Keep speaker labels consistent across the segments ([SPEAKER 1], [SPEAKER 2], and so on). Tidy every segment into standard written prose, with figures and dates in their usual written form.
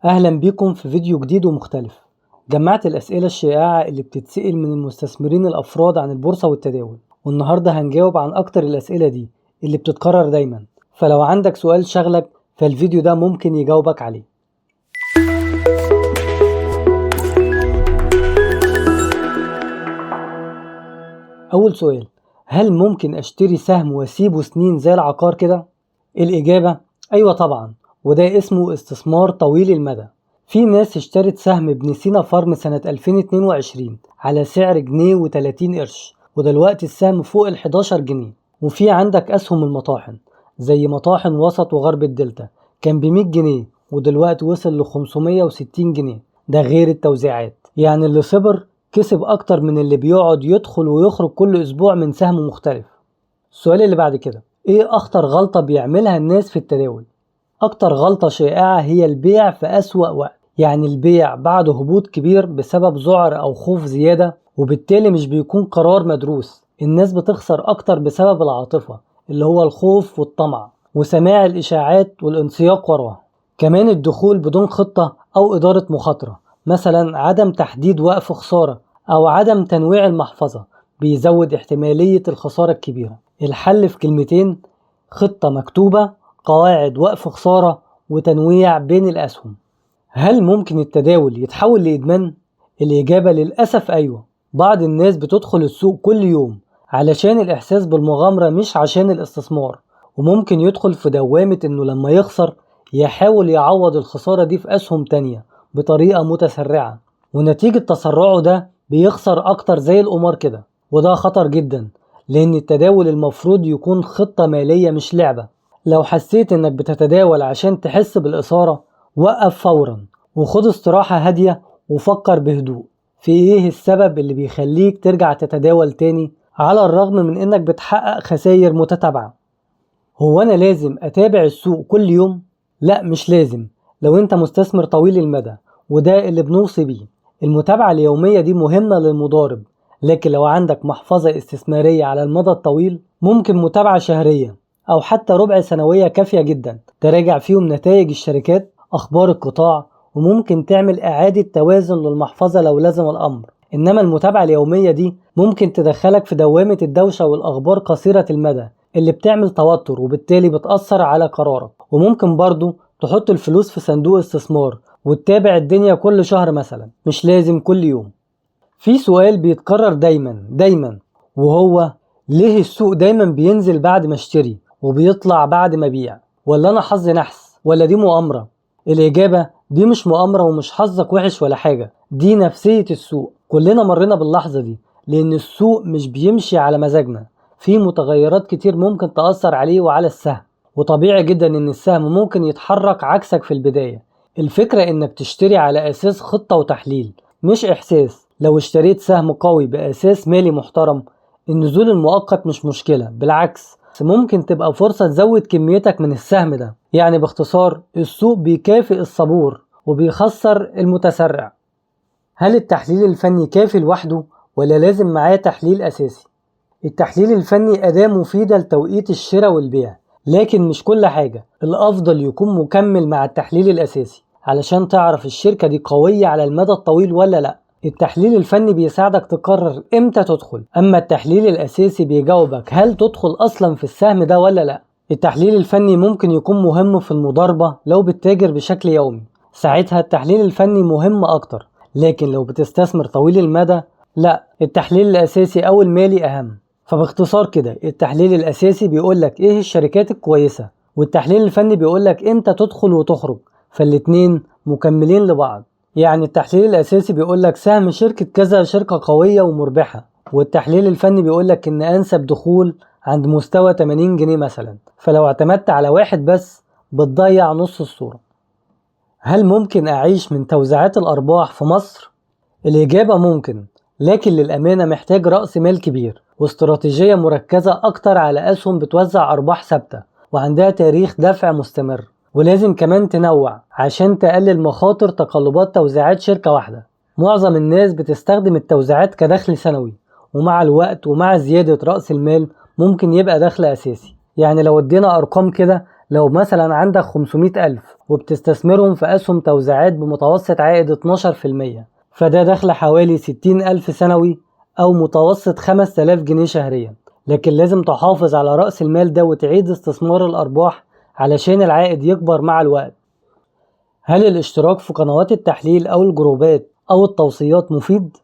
[SPEAKER 1] أهلا بكم في فيديو جديد ومختلف. جمعت الأسئلة الشائعة اللي بتتسأل من المستثمرين الأفراد عن البورصة والتداول، والنهاردة هنجاوب عن أكتر الأسئلة دي اللي بتتكرر دايما. فلو عندك سؤال شغلك فالفيديو ده ممكن يجاوبك عليه. أول سؤال: هل ممكن أشتري سهم وأسيبه سنين زي العقار كده؟ الإجابة أيوة طبعا، وده اسمه استثمار طويل المدى. في ناس اشترت سهم ابن سينا فارم سنة 2022 على سعر جنيه و30 قرش، ودلوقتي السهم فوق ال11 جنيه. وفي عندك أسهم المطاحن زي مطاحن وسط وغرب الدلتا، كان ب100 جنيه ودلوقتي وصل ل560 جنيه، ده غير التوزيعات. يعني اللي صبر كسب أكتر من اللي بيقعد يدخل ويخرج كل أسبوع من سهم مختلف. السؤال اللي بعد كده: ايه اخطر غلطة بيعملها الناس في التداول؟ اكتر غلطة شائعة هي البيع في اسوأ وقت، يعني البيع بعد هبوط كبير بسبب ذعر او خوف زيادة، وبالتالي مش بيكون قرار مدروس. الناس بتخسر اكتر بسبب العاطفة اللي هو الخوف والطمع وسماع الاشاعات والانسياق وراها. كمان الدخول بدون خطة او ادارة مخاطرة، مثلا عدم تحديد وقف خسارة او عدم تنويع المحفظة، بيزود احتمالية الخسارة الكبيرة. الحل في كلمتين: خطة مكتوبة، قواعد وقف خسارة، وتنويع بين الأسهم. هل ممكن التداول يتحول لإدمان؟ الإجابة للأسف أيوة. بعض الناس بتدخل السوق كل يوم علشان الإحساس بالمغامرة مش عشان الاستثمار، وممكن يدخل في دوامة إنه لما يخسر يحاول يعوض الخسارة دي في أسهم تانية بطريقة متسرعة، ونتيجة تسرعه ده بيخسر أكتر زي القمار كده. وده خطر جدا، لأن التداول المفروض يكون خطة مالية مش لعبة. لو حسيت إنك بتتداول عشان تحس بالإثارة، وقف فورا وخد استراحة هادية وفكر بهدوء في إيه السبب اللي بيخليك ترجع تتداول تاني على الرغم من إنك بتحقق خسائر متتابعة. هو أنا لازم أتابع السوق كل يوم؟ لا، مش لازم لو أنت مستثمر طويل المدى، وده اللي بنوصي بيه. المتابعة اليومية دي مهمة للمضارب، لكن لو عندك محفظة استثمارية على المدى الطويل ممكن متابعة شهرية أو حتى ربع سنوية كافية جدا، تراجع فيهم نتائج الشركات، أخبار القطاع، وممكن تعمل إعادة توازن للمحفظة لو لزم الأمر. إنما المتابعة اليومية دي ممكن تدخلك في دوامة الدوشة والأخبار قصيرة المدى اللي بتعمل توتر وبالتالي بتأثر على قرارك. وممكن برضو تحط الفلوس في صندوق استثمار وتتابع الدنيا كل شهر مثلا، مش لازم كل يوم. في سؤال بيتكرر دايما وهو: ليه السوق دايما بينزل بعد ما اشتري وبيطلع بعد ما بيع؟ ولا انا حظي نحس؟ ولا دي مؤامرة؟ الإجابة: دي مش مؤامرة ومش حظك وحش ولا حاجة، دي نفسية السوق. كلنا مرينا باللحظة دي، لأن السوق مش بيمشي على مزاجنا، في متغيرات كتير ممكن تأثر عليه وعلى السهم، وطبيعي جدا إن السهم ممكن يتحرك عكسك في البداية. الفكرة إنك تشتري على أساس خطة وتحليل مش إحساس. لو اشتريت سهم قوي بأساس مالي محترم، النزول المؤقت مش مشكلة، بالعكس ممكن تبقى فرصة تزود كميتك من السهم ده. يعني باختصار، السوق بيكافئ الصبور وبيخسر المتسرع. هل التحليل الفني كافي لوحده ولا لازم معاه تحليل أساسي؟ التحليل الفني أداة مفيدة لتوقيت الشراء والبيع، لكن مش كل حاجة. الأفضل يكون مكمل مع التحليل الأساسي علشان تعرف الشركة دي قوية على المدى الطويل ولا لأ. التحليل الفني بيساعدك تقرر امتى تدخل، اما التحليل الاساسي بيجاوبك هل تدخل اصلا في السهم ده ولا لا. التحليل الفني ممكن يكون مهم في المضاربة لو بتتاجر بشكل يومي، ساعتها التحليل الفني مهم اكتر. لكن لو بتستثمر طويل المدى، لا، التحليل الاساسي او المالي اهم. فباختصار كده، التحليل الاساسي بيقولك ايه الشركات الكويسة، والتحليل الفني بيقولك امتى تدخل وتخرج، فالاتنين مكملين لبعض. يعني التحليل الأساسي بيقولك سهم شركة كذا شركة قوية ومربحة، والتحليل الفني بيقولك إن أنسب دخول عند مستوى 80 جنيه مثلا. فلو اعتمدت على واحد بس بتضيع نص الصورة. هل ممكن أعيش من توزيعات الأرباح في مصر؟ الإجابة ممكن، لكن للأمانة محتاج رأس مال كبير واستراتيجية مركزة أكتر على أسهم بتوزع أرباح ثابتة وعندها تاريخ دفع مستمر. ولازم كمان تنوع عشان تقلل مخاطر تقلبات توزيعات شركة واحدة. معظم الناس بتستخدم التوزيعات كدخل سنوي، ومع الوقت ومع زيادة رأس المال ممكن يبقى دخل أساسي. يعني لو ادينا أرقام كده، لو مثلا عندك 500,000 وبتستثمرهم في أسهم توزيعات بمتوسط عائد 12%، فده دخل حوالي 60,000 سنوي أو متوسط 5000 جنيه شهريا. لكن لازم تحافظ على رأس المال ده وتعيد استثمار الأرباح علشان العائد يكبر مع الوقت. هل الاشتراك في قنوات التحليل أو الجروبات أو التوصيات مفيد؟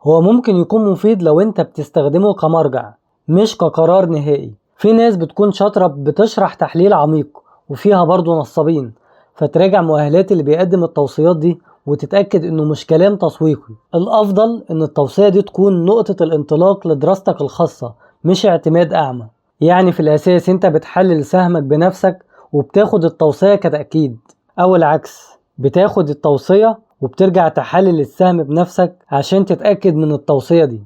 [SPEAKER 1] هو ممكن يكون مفيد لو انت بتستخدمه كمرجع مش كقرار نهائي. في ناس بتكون شاطرة بتشرح تحليل عميق، وفيها برضو نصابين، فتراجع مؤهلات اللي بيقدم التوصيات دي وتتأكد انه مش كلام تسويقي. الافضل ان التوصية دي تكون نقطة الانطلاق لدراستك الخاصة مش اعتماد اعمى. يعني في الاساس انت بتحلل سهمك بنفسك وبتاخد التوصية كتأكيد، او العكس، بتاخد التوصية وبترجع تحلل السهم بنفسك عشان تتأكد من التوصية دي.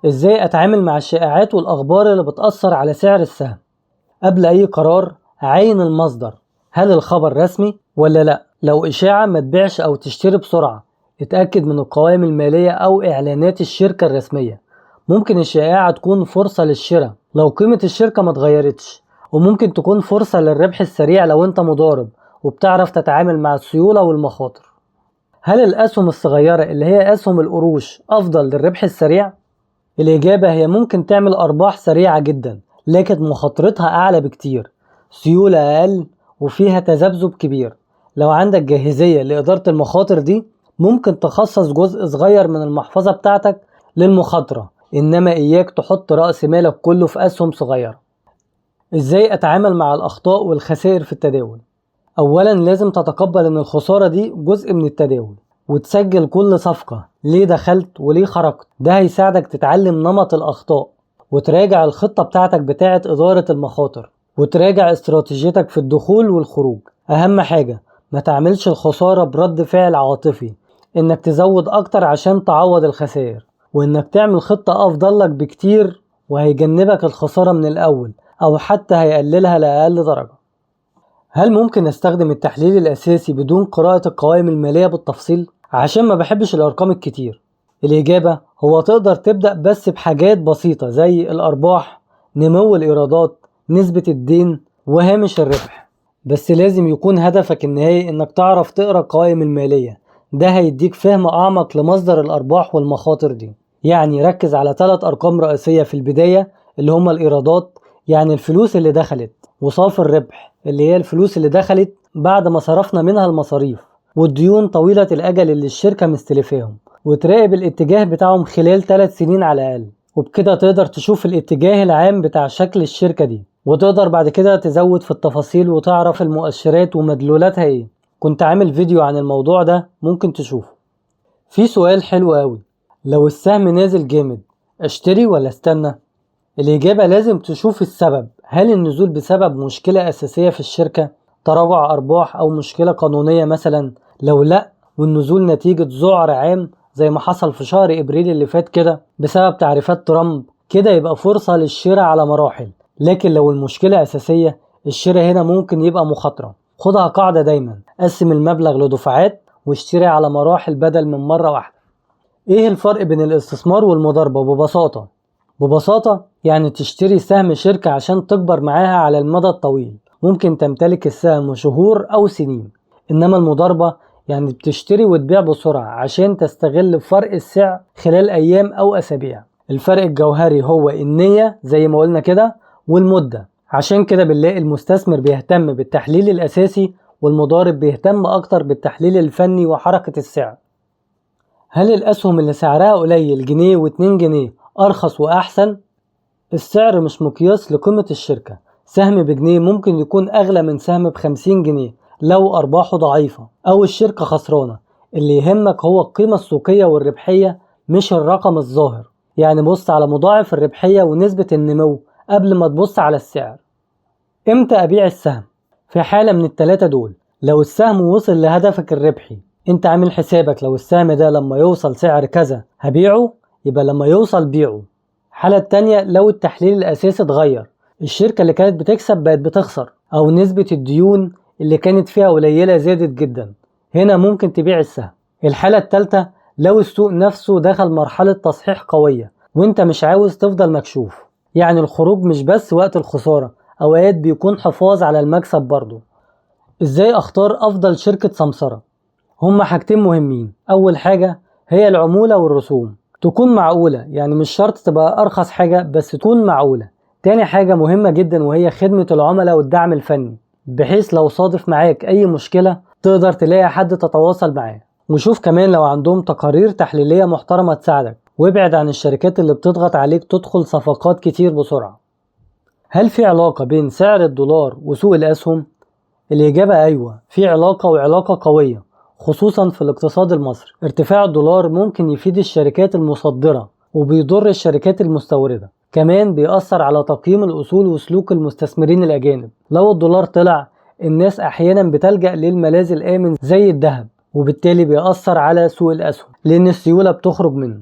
[SPEAKER 1] ازاي اتعامل مع الشائعات والاخبار اللي بتأثر على سعر السهم؟ قبل اي قرار عين المصدر، هل الخبر رسمي ولا لا؟ لو اشاعة ما تبيعش او تشتري بسرعة. اتأكد من القوائم المالية او اعلانات الشركة الرسمية. ممكن الشائعة تكون فرصة للشراء لو قيمة الشركة ما اتغيرتش، وممكن تكون فرصة للربح السريع لو انت مضارب وبتعرف تتعامل مع السيولة والمخاطر. هل الأسهم الصغيرة اللي هي أسهم القروش أفضل للربح السريع؟ الإجابة هي ممكن تعمل أرباح سريعة جدا، لكن مخاطرتها أعلى بكتير، سيولة أقل، وفيها تذبذب كبير. لو عندك جاهزية لإدارة المخاطر دي ممكن تخصص جزء صغير من المحفظة بتاعتك للمخاطرة، إنما إياك تحط رأس مالك كله في أسهم صغيرة. إزاي أتعامل مع الأخطاء والخسائر في التداول؟ أولا لازم تتقبل إن الخسارة دي جزء من التداول، وتسجل كل صفقة ليه دخلت وليه خرجت. ده هيساعدك تتعلم نمط الأخطاء، وتراجع الخطة بتاعتك بتاعت إدارة المخاطر، وتراجع استراتيجيتك في الدخول والخروج. أهم حاجة ما تعملش الخسارة برد فعل عاطفي، إنك تزود أكتر عشان تعوض الخسائر، وإنك تعمل خطة أفضل لك بكتير وهيجنبك الخسارة من الأول، أو حتى هيقللها لأقل درجة. هل ممكن استخدم التحليل الأساسي بدون قراءة القوائم المالية بالتفصيل؟ عشان ما بحبش الأرقام الكتير. الإجابة هو تقدر تبدأ بس بحاجات بسيطة زي الأرباح، نمو الإيرادات، نسبة الدين، وهامش الربح. بس لازم يكون هدفك النهائي إنك تعرف تقرأ القوائم المالية. ده هيديك فهم أعمق لمصدر الأرباح والمخاطر دي. يعني ركز على 3 أرقام رئيسية في البداية اللي هما الإيرادات، يعني الفلوس اللي دخلت، وصافي الربح اللي هي الفلوس اللي دخلت بعد ما صرفنا منها المصاريف، والديون طويلة الأجل اللي الشركة مستلفاهم، وتراقب الاتجاه بتاعهم خلال 3 سنين على الأقل. وبكده تقدر تشوف الاتجاه العام بتاع شكل الشركة دي، وتقدر بعد كده تزود في التفاصيل وتعرف المؤشرات ومدلولاتها ايه. كنت عامل فيديو عن الموضوع ده ممكن تشوفه. في سؤال حلو قوي، لو السهم نازل جامد اشتري ولا استنى؟ الإجابة لازم تشوف السبب. هل النزول بسبب مشكلة أساسية في الشركة، تراجع أرباح أو مشكلة قانونية مثلا؟ لو لأ والنزول نتيجة ذعر عام زي ما حصل في شهر إبريل اللي فات كده بسبب تعريفات ترامب، كده يبقى فرصة للشراء على مراحل. لكن لو المشكلة أساسية، الشراء هنا ممكن يبقى مخاطرة. خدها قاعدة دايما، قسم المبلغ لدفعات واشتري على مراحل بدل من مرة واحدة. ايه الفرق بين الاستثمار والمضاربة؟ ببساطة يعني تشتري سهم شركة عشان تكبر معاها على المدى الطويل، ممكن تمتلك السهم شهور أو سنين. إنما المضاربة يعني بتشتري وتبيع بسرعة عشان تستغل فرق السعر خلال أيام أو أسابيع. الفرق الجوهري هو النية زي ما قلنا كده والمدة. عشان كده بنلاقي المستثمر بيهتم بالتحليل الأساسي، والمضارب بيهتم أكتر بالتحليل الفني وحركة السعر. هل الأسهم اللي سعرها قليل جنيه و2 جنيه أرخص وأحسن؟ السعر مش مقياس لقيمة الشركة. سهم بجنيه ممكن يكون أغلى من سهم ب50 جنيه لو أرباحه ضعيفة أو الشركة خسرانة. اللي يهمك هو القيمة السوقية والربحية مش الرقم الظاهر. يعني بص على مضاعف الربحية ونسبة النمو قبل ما تبص على السعر. امتى أبيع السهم؟ في حالة من ال3 دول. لو السهم وصل لهدفك الربحي، انت عامل حسابك لو السهم ده لما يوصل سعر كذا هبيعه، يبقى لما يوصل بيعه. الحالة التانية لو التحليل الأساسي اتغير، الشركة اللي كانت بتكسب بقت بتخسر، أو نسبة الديون اللي كانت فيها قليلة زادت جدا، هنا ممكن تبيع السهم. الحالة التالتة لو السوق نفسه دخل مرحلة تصحيح قوية وانت مش عاوز تفضل مكشوف، يعني الخروج مش بس وقت الخسارة اوقات بيكون حفاظ على المكسب برضه. ازاي اختار افضل شركة سمسرة؟ هما حاجتين مهمين. اول حاجة هي العمولة والرسوم، تكون معقولة، يعني مش شرط تبقى ارخص حاجة بس تكون معقولة. تاني حاجة مهمة جدا وهي خدمة العملاء والدعم الفني، بحيث لو صادف معاك اي مشكلة تقدر تلاقي حد تتواصل معاه. وشوف كمان لو عندهم تقارير تحليلية محترمة تساعدك، وابعد عن الشركات اللي بتضغط عليك تدخل صفقات كتير بسرعة. هل في علاقة بين سعر الدولار وسوق الأسهم؟ الإجابة أيوة، في علاقة وعلاقة قوية، خصوصا في الاقتصاد المصري. ارتفاع الدولار ممكن يفيد الشركات المصدرة وبيضر الشركات المستوردة. كمان بيأثر على تقييم الأصول وسلوك المستثمرين الأجانب. لو الدولار طلع، الناس أحيانا بتلجأ للملاذ الآمن زي الذهب، وبالتالي بيأثر على سوق الأسهم لأن السيولة بتخرج منه.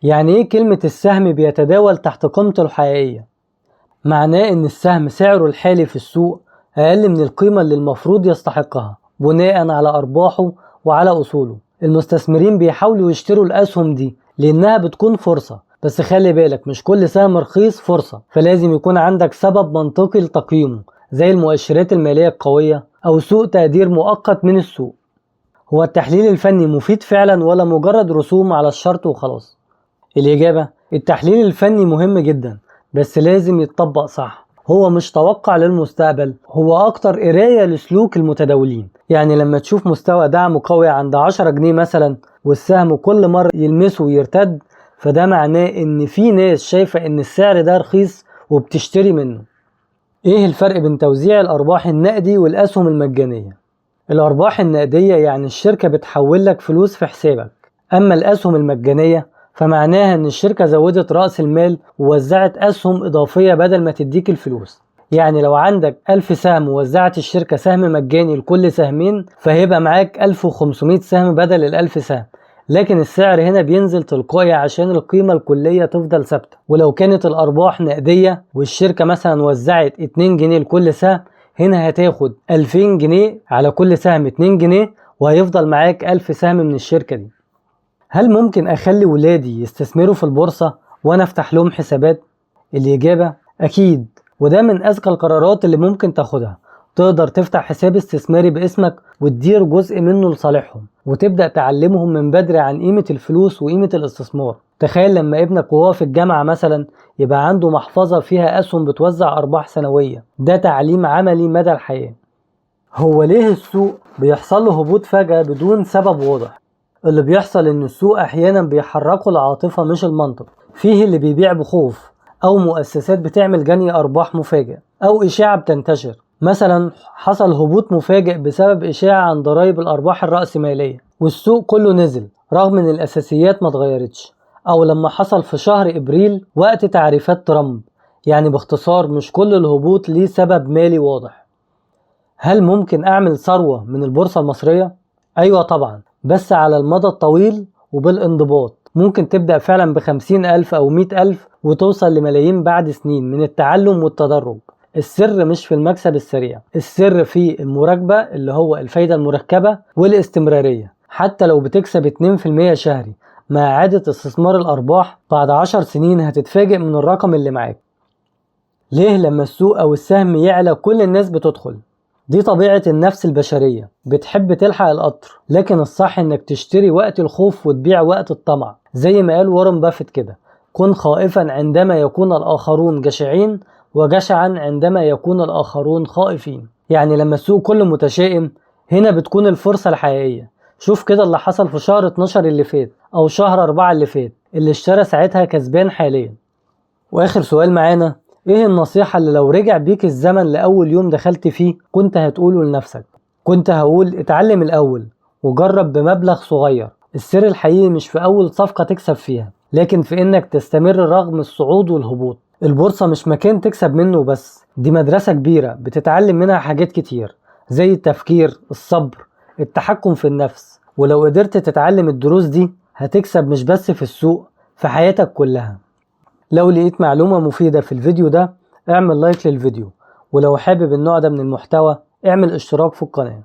[SPEAKER 1] يعني إيه كلمة السهم بيتداول تحت قيمته الحقيقية؟ معناه إن السهم سعره الحالي في السوق أقل من القيمة اللي المفروض يستحقها بناء على أرباحه وعلى أصوله. المستثمرين بيحاولوا يشتروا الأسهم دي لأنها بتكون فرصة، بس خلي بالك مش كل سهم رخيص فرصة، فلازم يكون عندك سبب منطقي لتقييمه زي المؤشرات المالية القوية أو سوء تقدير مؤقت من السوق. هو التحليل الفني مفيد فعلا ولا مجرد رسوم على الشرط وخلاص؟ الإجابة: التحليل الفني مهم جدا، بس لازم يتطبق صح. هو مش توقع للمستقبل، هو أكتر قراية لسلوك المتداولين. يعني لما تشوف مستوى دعم قوي عند 10 جنيه مثلا والسهم كل مرة يلمسه ويرتد، فده معناه إن في ناس شايفة إن السعر ده رخيص وبتشتري منه. إيه الفرق بين توزيع الأرباح النقدي والأسهم المجانية؟ الأرباح النقدية يعني الشركة بتحول لك فلوس في حسابك، أما الأسهم المجانية فمعناها إن الشركة زودت رأس المال ووزعت أسهم إضافية بدل ما تديك الفلوس. يعني لو عندك 1000 سهم ووزعت الشركة سهم مجاني لكل سهمين، فهيبقى معاك 1500 سهم بدل 1000 سهم، لكن السعر هنا بينزل تلقائي عشان القيمة الكلية تفضل ثابتة. ولو كانت الأرباح نقدية والشركة مثلا وزعت 2 جنيه لكل سهم، هنا هتاخد 2000 جنيه على كل سهم 2 جنيه، وهيفضل معاك 1000 سهم من الشركة دي. هل ممكن أخلي ولادي يستثمروا في البورصة وأنا أفتح لهم حسابات؟ الإجابة: أكيد، وده من أذكى القرارات اللي ممكن تاخدها. تقدر تفتح حساب استثماري باسمك وتدير جزء منه لصالحهم، وتبدأ تعلمهم من بدري عن قيمة الفلوس وقيمة الاستثمار. تخيل لما ابنك وهو في الجامعة مثلا يبقى عنده محفظة فيها أسهم بتوزع أرباح سنوية. ده تعليم عملي مدى الحياة. هو ليه السوق بيحصل له هبوط فجأة بدون سبب واضح؟ اللي بيحصل ان السوق احيانا بيحركوا العاطفة مش المنطق. فيه اللي بيبيع بخوف، او مؤسسات بتعمل جني ارباح مفاجئ، او اشاعة بتنتشر. مثلا حصل هبوط مفاجئ بسبب اشاعة عن ضرائب الارباح الرأسمالية والسوق كله نزل رغم ان الاساسيات ما اتغيرتش. او لما حصل في شهر ابريل وقت تعريفات ترامب. يعني باختصار مش كل الهبوط ليه سبب مالي واضح. هل ممكن اعمل ثروة من البورصة المصرية؟ ايوه طبعا، بس على المدى الطويل وبالانضباط. ممكن تبدأ فعلا ب50,000 أو 100,000 وتوصل لملايين بعد سنين من التعلم والتدرج. السر مش في المكسب السريع، السر في المراقبة اللي هو الفايدة المركبة والاستمرارية. حتى لو بتكسب 2% شهري مع إعادة استثمار الأرباح، بعد 10 سنين هتتفاجئ من الرقم اللي معاك. ليه لما السوق أو السهم يعلى كل الناس بتدخل؟ دي طبيعة النفس البشرية، بتحب تلحق القطر، لكن الصح انك تشتري وقت الخوف وتبيع وقت الطمع. زي ما قال وارن بافيت كده: كن خائفا عندما يكون الآخرون جشعين، وجشعا عندما يكون الآخرون خائفين. يعني لما السوق كله متشائم، هنا بتكون الفرصة الحقيقية. شوف كده اللي حصل في شهر 12 اللي فات أو شهر 4 اللي فات، اللي اشترى ساعتها كسبان حاليا. وآخر سؤال معانا: ايه النصيحة اللي لو رجع بيك الزمن لأول يوم دخلت فيه كنت هتقوله لنفسك؟ كنت هقول: اتعلم الأول وجرب بمبلغ صغير. السر الحقيقي مش في أول صفقة تكسب فيها، لكن في إنك تستمر رغم الصعود والهبوط. البورصة مش مكان تكسب منه بس، دي مدرسة كبيرة بتتعلم منها حاجات كتير، زي التفكير، الصبر، التحكم في النفس. ولو قدرت تتعلم الدروس دي هتكسب مش بس في السوق، في حياتك كلها. لو لقيت معلومة مفيدة في الفيديو ده اعمل لايك للفيديو، ولو حابب النوع ده من المحتوى اعمل اشتراك في القناة.